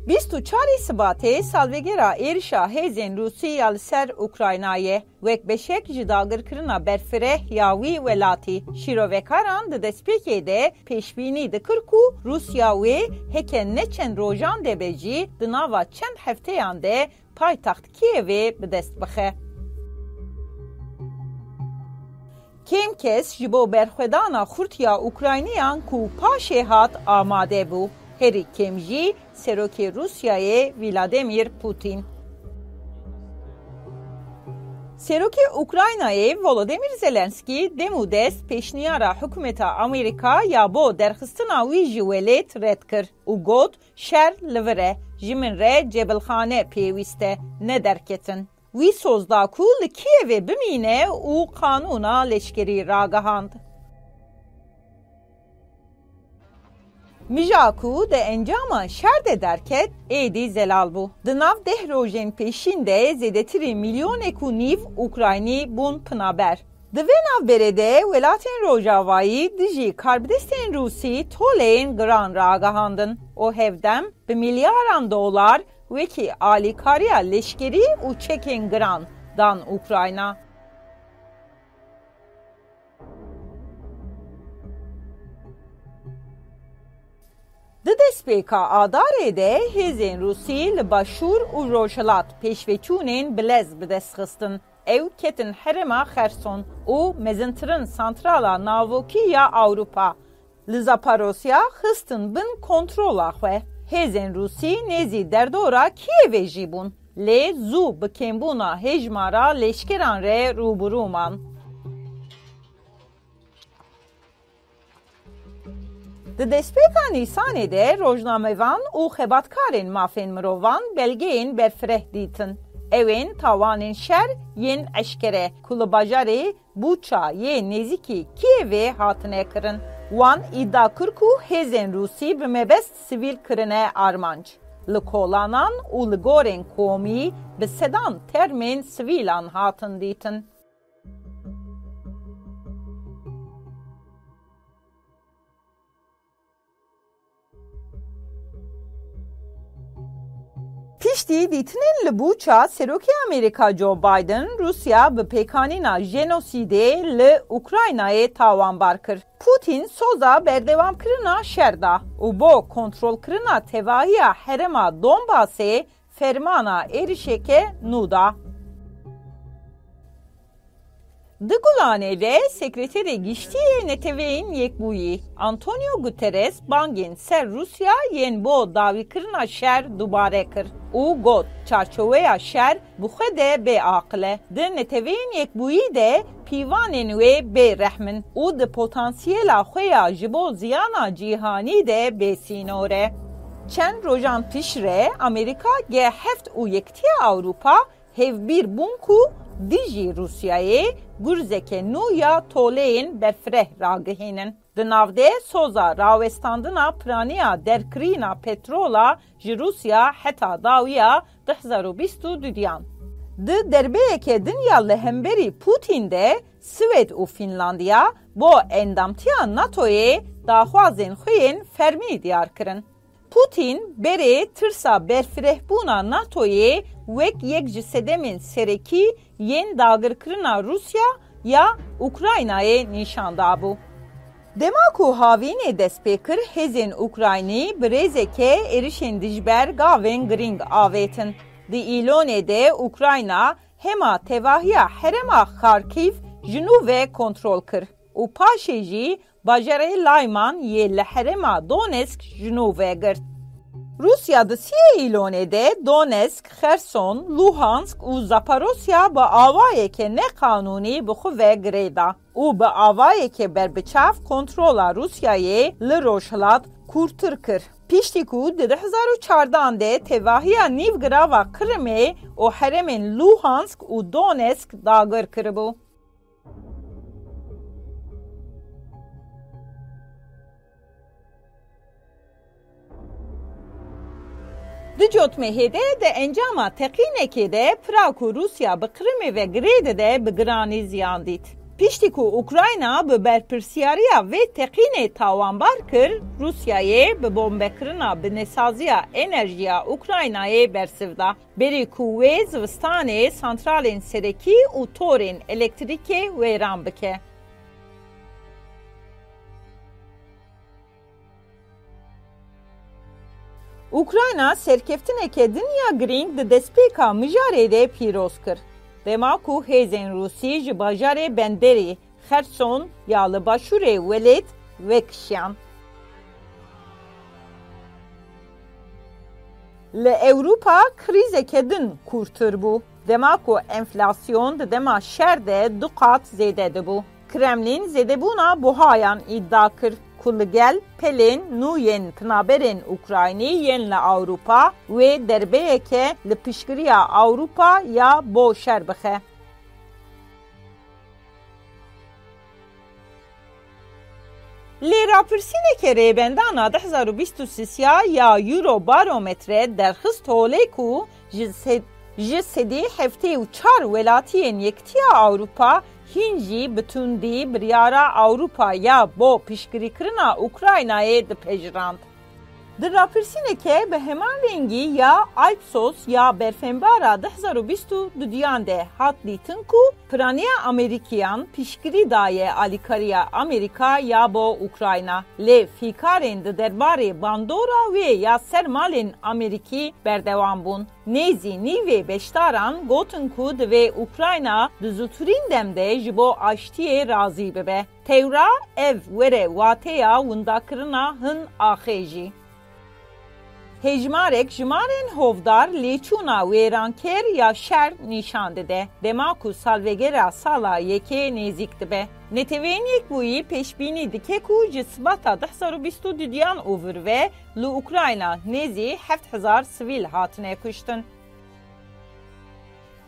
24 Sibatê salvegera êrişa hêzên Rûsî ya li ser Ukraynayê wek beşek ji dagirkirina berfireh ya wî welatî. Şîrovekaran di destpêkê de pêşbînî dikir ku Rûsya wê heke neçend rojan de be jî di nava çend hefteyan de paytaxt Kievê bi dest bixe. Kêm kes ji bo berxwedana xurtiya Ukraynayan ku paşê hat amade bû. Herî kêm jî serokê Rûsyayê Vladimir Putin. Serokê Ukraynayê Volodymyr Zelenskî demû dest pêşniyara hikûmeta Amerîka ya bo derxistina wî ji welêt red kir û got şer li vir e, ji min re cebilxane pêwîst e, ne derketin. Wî soz da ku li Kievê bimîne û qanûna leşkerî ragihand. Mija ku de encama şer de derket êdî zelal bû. Di nav deh rojên pêşîn de zêdetirî milyonê ku nîv Ukraynî bûn pinaber. Di vê navberê de welatên Rojavayî dijî karbidestên Rûsî toleyên giran ragihandin. O hevdem bi milyaran dolar wekî alîkariya leşkerî û çekên giran dan Ukrayna. Di destpêka Adarê de hêzên Rûsî li Başûr û Rojhilat pêşveçûnên bilez bi dest xistin. Ew ketin herêma Xerson û mezintirin santrala navokî ya Awropa. Li Zaporosya xistin bin kontrola xwe. Hêzên Rûsî nêzî derdora Kievê jî bûn. Lê zû bi kêmbûna hejmara leşkeran re rûbirû man. Di destpêka Nîsanê de rojnamevan û xebatkarên mafên mirovan belgeyên berfireh dîtin. Evên tawanên şer yên eşkere ku li bajarê Buça yê nêzîkî Kievê hatine kirin. Wan îdia kir ku hêzên Rûsî bi mebest sivîl kirine armanc. Li kolanan û li gorên komî bi sedan termên sivîlan hatin dîtin. Piştî dîtinên li Buça Serokê Amerîka Joe Biden Rusya bi pêkanîna jenosîdê li Ukraynayê tawanbar kir. Putin soza berdewamkirina şer da û bo kontrolkirina tevahiya herêma Donbasê fermana êrişeke nû da. Di Gulanê de Sekreterê Giştiyê Neteweyên Yekbûyî Antonio Guterres bangên ser Rusya yên bo dawîkirina şer dubare kir û got çarçoveya şer bi xwe de bêaqil e. Di Neteweyên Yekbûyî de pîvanên wê bêrehmin û di potansiyela xwe ya ji bo ziyana cîhanî de bêsînor e. Çend rojan pîş re Amerîka G7 û Yektiya Awropa hevbîr bûn ku dijî Rusyayê gurzeke nû ya toleyên berfireh ragihînin. Di nav de soza rawestandina piraniya derkirîna petrola ji Rusya heta dawiya 2022 diyan. Di derbeyeke dinya li hemberî Putin de Swêd û Finlandiya bo endamtiya NATOyê daxwazên xwe yên fermî diyar kirin. Putin berê tirsa berfirehbûna NATOyê wek yek ji sedemên serekî yên dagirkirina Rusya ya Ukraynayê nîşan dabû. Dema ku havînê dest pê kir hêzên Ukraynî bi rêzeke êrişên dijber gavên girîng avêtin. Di îlonê de Ukrayna hema tevahiya herêma Xarkîv ji nû ve kontrol kir û paşê jî bajarê Layman yê li herêma Donetsk ji nû ve girt. Rusya di siyê îlonê de Donetsk, Xerson, Luhansk û Zaporosya bi avayeke neqanûnî bi xwe ve girê da û bi avayeke berbiçav kontrola Rusyayê li Rojhilat kûrtir kir. Piştî ku di 2014 de tevahiya nîvgirava Krimê û herêmên Luhansk û Donetsk dagir kiribû. Di cotmehê de encama teqînekê de pira ku Rusya bi Krimê ve Girêdê de bi giranî ziyan dît. Piştî ku Ukrayna bi berpirsiyariya vê teqînê tawanbar kir, Rusyayê bi bombekirina binêsaziya enerjiya Ukraynayê bersiv da. Berî ku wê zivistanê santralên serekî û torên elektrîkê wêran bike. Ukrayna serkeftineke dinya girîng di destpêka mijarê de pîroz kir. Dema ku hêzên Rûsî ji bajarê Benderê, Xerson ya li başûrê Welêt vekişiyan. Li Ewropa krîzeke din kûrtir bû. Dema ku enflasyon di dema şer de du qat zêde dibû. Kremlin zêdebûna buhayan îddia kir. Ku li gel pelên nû yên pinaberên Ukraynî yên li Ewropa wê derbeyeke li piştgiriya Ewropa ya bo şer bixe. Lê rapirsîneke rêbendana 2023 ya Eurobarometre derxist holê ku ji sedî heftê û çar welatiyên Yekîtiya Ewropa hîn jî bi tundî biryara Ewropa ya bo piştgirîkirina Ukraynayê dipejirand. Di rapirsîneke bi heman rengî ya Ipsos ya berfembara 2022 de hat dîtin ku piraniya Amerîkiyan piştgirî daye alîkariya Amerîka ya bo Ukrayna. Lê fîkarên di derbarê bandora wê ya sermalên Amerîkî berdewam bûn. Nêzî nîvê beşdaran gotin ku divê Ukrayna di zûtirîn demde ji bo aştiyê razî bibe. Tewra ev were wateya windakirina hin axê jî. Hejmarek jimarên hovdar lêçûna wêranker ya şer nîşan dide. Dema ku salvegera sala yekê nêzik dibe. Netewên Yekbûyî pêşbînî dike ku ji sibata 2022 over ve li Ukrayna nêzî 7000 sivîl hatine kuştin.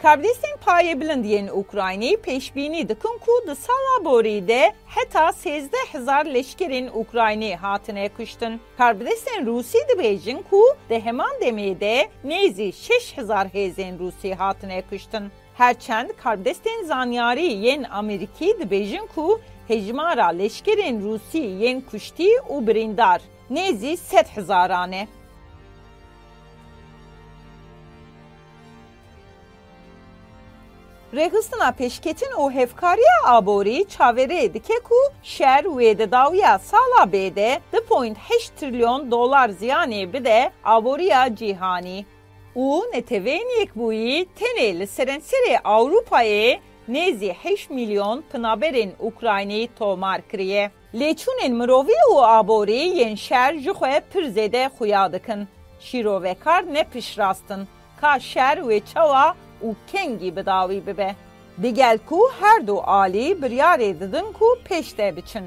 Kardeşên payê bilind yên Ukraynî pêşbînî dikin ku di sala borî de heta 13000 leşkerên Ukraynî hatine kuştin. Kardeşên Rûsî dibêjin ku di heman demê de nêzî 6000 hêzên Rûsî hatine kuştin. Herçend kardeşên zanyarî yên Amerîkî dibêjin ku hejmara leşkerên Rûsî yên kuştî û birîndar nêzî 100,000 e. Rêxistina pêşketin û hevkariya aborî çaverê dike ku şer wê di dawiya sala bê de 2.8 trilyon dolar ziyanê bide aboriya cîhanî. û netewên Yekbûyî tenê li serenserê Ewropayê nêzî 8 milyon pinaberên Ukraynî tomar kiriye. Lêçûnên mirovî û aborî yên şer ji xwe pir zêde xuya dikin. Şîrovekar nepişrastin ka şer wê çawa û kengî bi dawî bibe. Digel ku her du alî biryarê didin ku pêş de biçin.